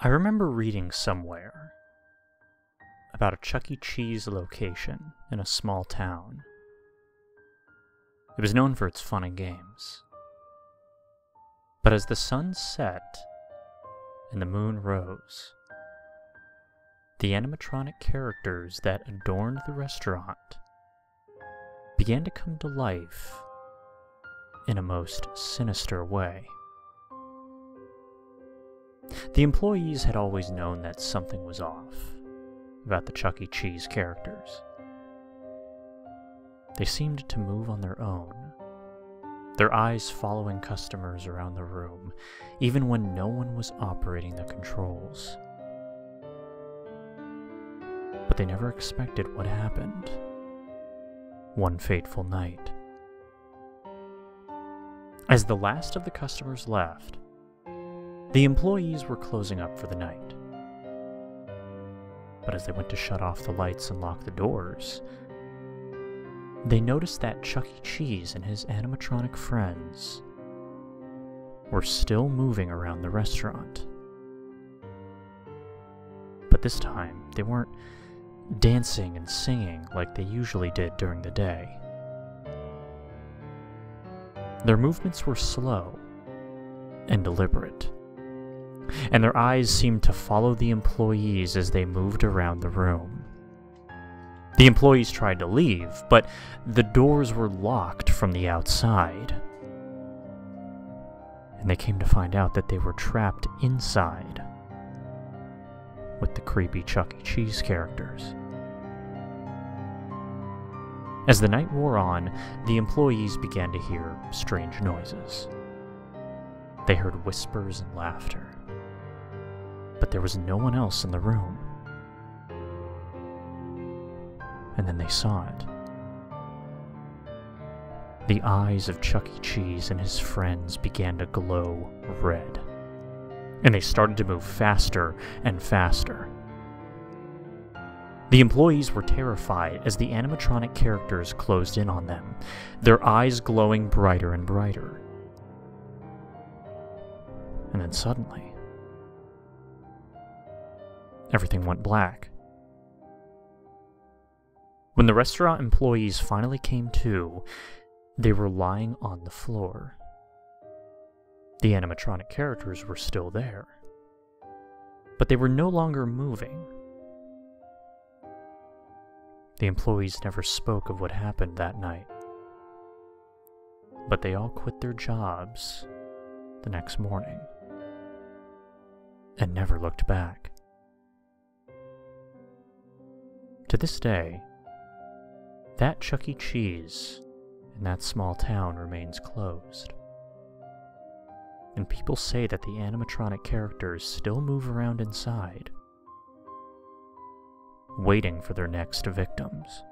I remember reading somewhere about a Chuck E. Cheese location in a small town. It was known for its fun and games. But as the sun set and the moon rose, the animatronic characters that adorned the restaurant began to come to life in a most sinister way. The employees had always known that something was off about the Chuck E. Cheese characters. They seemed to move on their own, their eyes following customers around the room, even when no one was operating the controls. But they never expected what happened one fateful night. As the last of the customers left, the employees were closing up for the night. But as they went to shut off the lights and lock the doors, they noticed that Chuck E. Cheese and his animatronic friends were still moving around the restaurant. But this time, they weren't dancing and singing like they usually did during the day. Their movements were slow and deliberate, and their eyes seemed to follow the employees as they moved around the room. The employees tried to leave, but the doors were locked from the outside, and they came to find out that they were trapped inside with the creepy Chuck E. Cheese characters. As the night wore on, the employees began to hear strange noises. They heard whispers and laughter, but there was no one else in the room. And then they saw it. The eyes of Chuck E. Cheese and his friends began to glow red, and they started to move faster and faster. The employees were terrified as the animatronic characters closed in on them, their eyes glowing brighter and brighter. And then suddenly, everything went black. When the restaurant employees finally came to, they were lying on the floor. The animatronic characters were still there, but they were no longer moving. The employees never spoke of what happened that night, but they all quit their jobs the next morning and never looked back. To this day, that Chuck E. Cheese in that small town remains closed. And people say that the animatronic characters still move around inside, waiting for their next victims.